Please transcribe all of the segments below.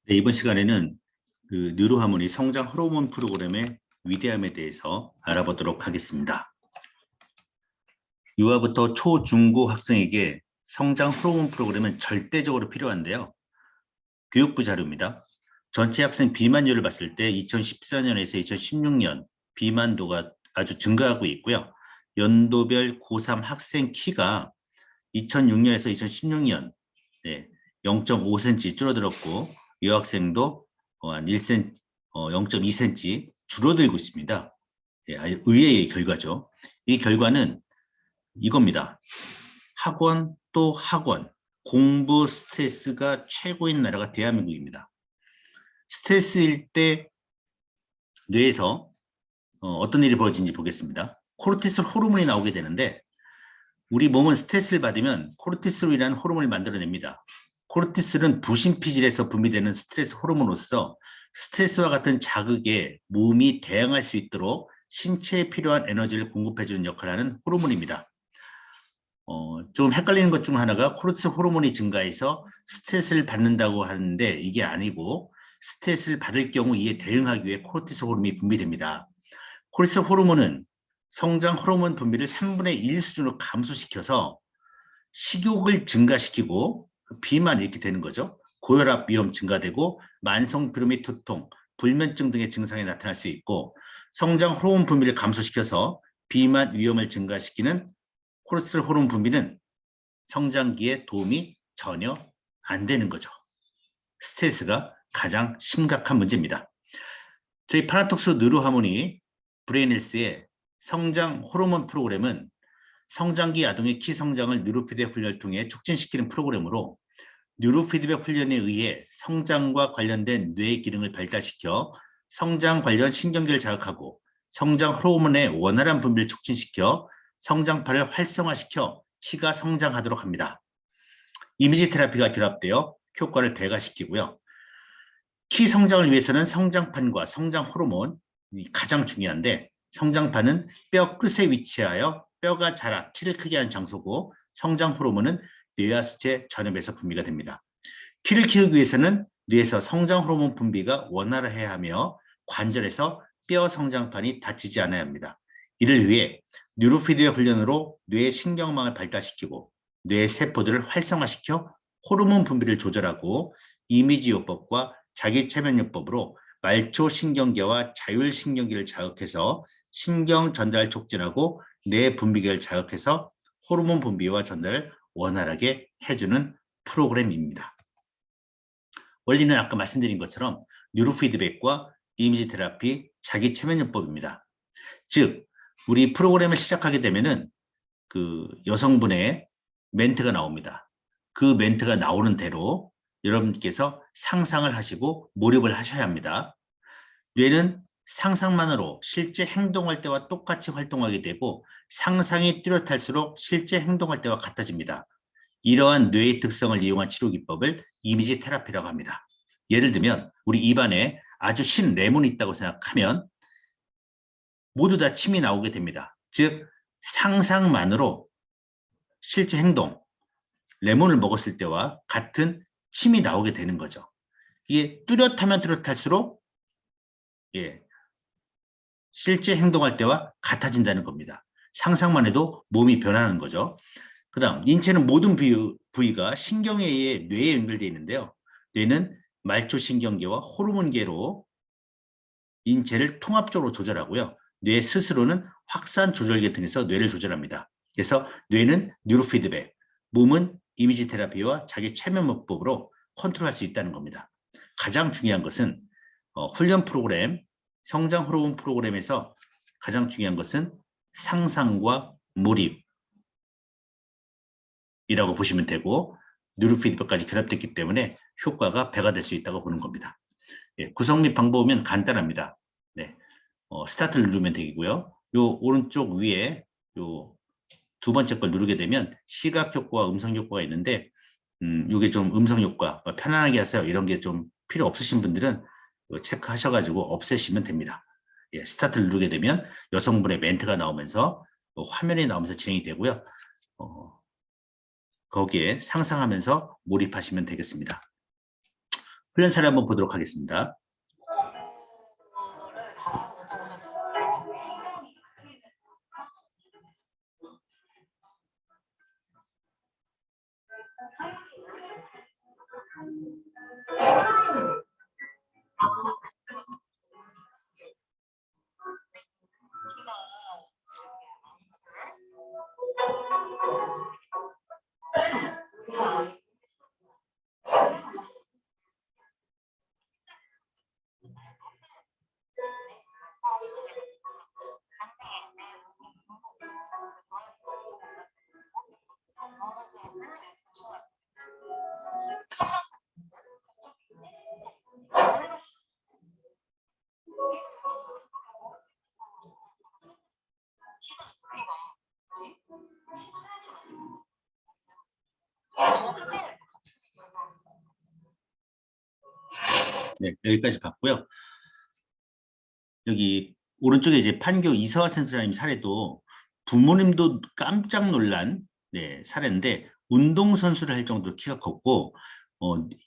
네, 이번 시간에는 그 뉴로하모니 성장 호르몬 프로그램의 위대함에 대해서 알아보도록 하겠습니다. 유아부터 초, 중, 고 학생에게 성장 호르몬 프로그램은 절대적으로 필요한데요. 교육부 자료입니다. 전체 학생 비만율을 봤을 때 2014년에서 2016년 비만도가 아주 증가하고 있고요. 연도별 고3 학생 키가 2006년에서 2016년 0.5cm 줄어들었고 여학생도 한 1cm, 0.2cm 줄어들고 있습니다. 아주 의외의 결과죠. 이 결과는 이겁니다. 학원 또 학원, 공부 스트레스가 최고인 나라가 대한민국입니다. 스트레스일 때 뇌에서 어떤 일이 벌어지는지 보겠습니다. 코르티솔 호르몬이 나오게 되는데 우리 몸은 스트레스를 받으면 코르티솔이라는 호르몬을 만들어냅니다. 코르티솔은 부신피질에서 분비되는 스트레스 호르몬으로서 스트레스와 같은 자극에 몸이 대응할 수 있도록 신체에 필요한 에너지를 공급해주는 역할을 하는 호르몬입니다. 좀 헷갈리는 것 중 하나가 코르티솔 호르몬이 증가해서 스트레스를 받는다고 하는데 이게 아니고 스트레스를 받을 경우 이에 대응하기 위해 코르티솔 호르몬이 분비됩니다. 코르티솔 호르몬은 성장 호르몬 분비를 3분의 1 수준으로 감소시켜서 식욕을 증가시키고 비만 이렇게 되는 거죠. 고혈압 위험 증가되고 만성 피로 및 두통, 불면증 등의 증상이 나타날 수 있고 성장 호르몬 분비를 감소시켜서 비만 위험을 증가시키는 코르티솔 호르몬 분비는 성장기에 도움이 전혀 안 되는 거죠. 스트레스가 가장 심각한 문제입니다. 저희 파라톡스 뉴로하모니 브레인헬스의 성장 호르몬 프로그램은 성장기 아동의 키 성장을 뉴로피드백 훈련을 통해 촉진시키는 프로그램으로 뉴로피드백 훈련에 의해 성장과 관련된 뇌 기능을 발달시켜 성장 관련 신경계를 자극하고 성장 호르몬의 원활한 분비를 촉진시켜 성장파를 활성화시켜 키가 성장하도록 합니다. 이미지 테라피가 결합되어 효과를 배가시키고요. 키 성장을 위해서는 성장판과 성장 호르몬이 가장 중요한데 성장판은 뼈 끝에 위치하여 뼈가 자라 키를 크게 하는 장소고 성장 호르몬은 뇌와 수체 전엽에서 분비가 됩니다. 키를 키우기 위해서는 뇌에서 성장 호르몬 분비가 원활해야 하며 관절에서 뼈 성장판이 다치지 않아야 합니다. 이를 위해 뉴로피드백 훈련으로 뇌 신경망을 발달시키고 뇌 세포들을 활성화시켜 호르몬 분비를 조절하고 이미지요법과 자기체면요법으로 말초신경계와 자율신경계를 자극해서 신경 전달을 촉진하고 뇌 분비계를 자극해서 호르몬 분비와 전달을 원활하게 해주는 프로그램입니다. 원리는 아까 말씀드린 것처럼 뉴로피드백과 이미지 테라피, 자기체면요법입니다. 즉 우리 프로그램을 시작하게 되면은 그 여성분의 멘트가 나옵니다. 그 멘트가 나오는 대로 여러분께서 상상을 하시고 몰입을 하셔야 합니다. 뇌는 상상만으로 실제 행동할 때와 똑같이 활동하게 되고 상상이 뚜렷할수록 실제 행동할 때와 같아집니다. 이러한 뇌의 특성을 이용한 치료 기법을 이미지 테라피라고 합니다. 예를 들면 우리 입안에 아주 신 레몬이 있다고 생각하면 모두 다 침이 나오게 됩니다. 즉 상상만으로 실제 행동, 레몬을 먹었을 때와 같은 침이 나오게 되는 거죠. 이게 뚜렷하면 뚜렷할수록 실제 행동할 때와 같아진다는 겁니다. 상상만 해도 몸이 변하는 거죠. 그 다음 인체는 모든 부위가 신경에 의해 뇌에 연결되어 있는데요. 뇌는 말초신경계와 호르몬계로 인체를 통합적으로 조절하고요. 뇌 스스로는 확산 조절계 등에서 뇌를 조절합니다. 그래서 뇌는 뉴로피드백, 몸은 이미지 테라피와 자기 최면요법으로 컨트롤할 수 있다는 겁니다. 가장 중요한 것은 훈련 프로그램, 성장 호르몬 프로그램에서 가장 중요한 것은 상상과 몰입이라고 보시면 되고 뉴로피드백까지 결합됐기 때문에 효과가 배가 될 수 있다고 보는 겁니다. 구성 및 방법은 간단합니다. 스타트를 누르면 되고요. 요 오른쪽 위에 요 두 번째 걸 누르게 되면 시각 효과와 음성 효과가 있는데 이게 좀 음성 효과 편안하게 하세요. 이런 게 좀 필요 없으신 분들은 체크하셔가지고 없애시면 됩니다. 스타트를 누르게 되면 여성분의 멘트가 나오면서 화면이 나오면서 진행이 되고요. 거기에 상상하면서 몰입하시면 되겠습니다. 훈련 사례 한번 보도록 하겠습니다. 네, 여기까지 봤고요. 여기 오른쪽에 이제 판교 이서화 선수님 사례도 부모님도 깜짝 놀란 사례인데, 운동선수를 할 정도로 키가 컸고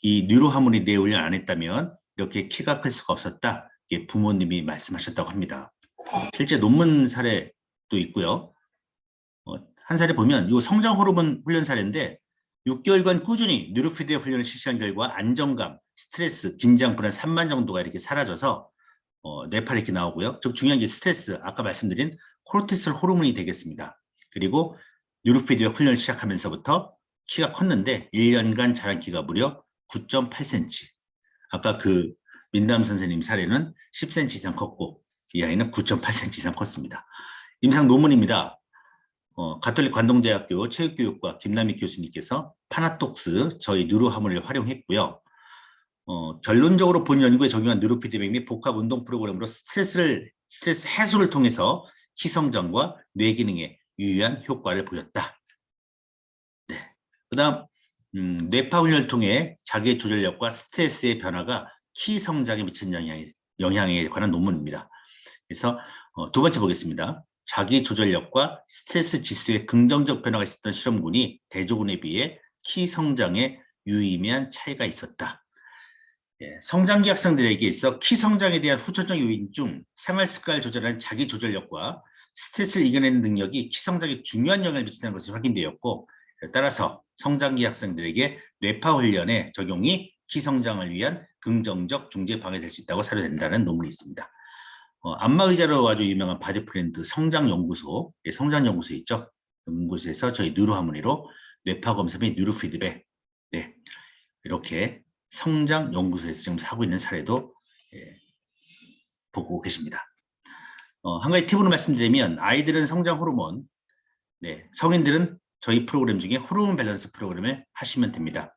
이 뉴로하모니 뇌 훈련 안 했다면 이렇게 키가 클 수가 없었다. 이게 부모님이 말씀하셨다고 합니다. 실제 논문 사례도 있고요. 한 사례 보면 이 성장 호르몬 훈련 사례인데 6개월간 꾸준히 뉴로피드백 훈련을 실시한 결과 안정감, 스트레스, 긴장, 불안, 산만 정도가 이렇게 사라져서 뇌파를 이렇게 나오고요. 즉 중요한 게 스트레스, 아까 말씀드린 코르티솔 호르몬이 되겠습니다. 그리고 뉴로피드백 훈련을 시작하면서부터 키가 컸는데 1년간 자란 키가 무려 9.8cm. 아까 그 민담 선생님 사례는 10cm 이상 컸고 이 아이는 9.8cm 이상 컸습니다. 임상 논문입니다. 가톨릭 관동대학교 체육교육과 김남희 교수님께서 파나톡스 저희 뉴로하모니를 활용했고요. 결론적으로 본 연구에 적용한 뉴로피드백 및 복합 운동 프로그램으로 스트레스 해소를 통해서 키 성장과 뇌 기능에 유의한 효과를 보였다. 네. 그다음 뇌파 훈련을 통해 자기 조절력과 스트레스의 변화가 키 성장에 미친 영향에 관한 논문입니다. 그래서 두 번째 보겠습니다. 자기 조절력과 스트레스 지수의 긍정적 변화가 있었던 실험군이 대조군에 비해 키 성장에 유의미한 차이가 있었다. 성장기 학생들에게 있어 키 성장에 대한 후천적 요인 중 생활 습관을 조절하는 자기 조절력과 스트레스를 이겨내는 능력이 키 성장에 중요한 영향을 미친다는 것이 확인되었고, 따라서 성장기 학생들에게 뇌파 훈련의 적용이 키 성장을 위한 긍정적 중재 방해될 수 있다고 사료된다는 논문이 있습니다. 안마의자로 아주 유명한 바디프렌드 성장연구소, 성장연구소 있죠? 연구소에서 저희 뉴로하모니로 뇌파 검사 및 뉴로피드백, 이렇게 성장연구소에서 지금 하고 있는 사례도 보고 계십니다. 한 가지 팁으로 말씀드리면 아이들은 성장 호르몬, 성인들은 저희 프로그램 중에 호르몬 밸런스 프로그램을 하시면 됩니다.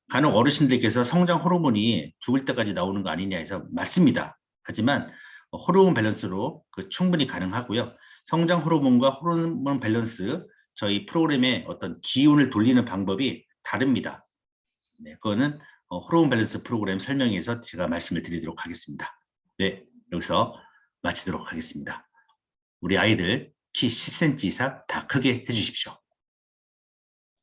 간혹 어르신들께서 성장 호르몬이 죽을 때까지 나오는 거 아니냐 해서 맞습니다. 하지만 호르몬 밸런스로 충분히 가능하고요. 성장 호르몬과 호르몬 밸런스 저희 프로그램의 어떤 기운을 돌리는 방법이 다릅니다. 그거는 호르몬 밸런스 프로그램 설명에서 제가 말씀을 드리도록 하겠습니다. 네, 여기서 마치도록 하겠습니다. 우리 아이들 키 10cm 이상 다 크게 해주십시오.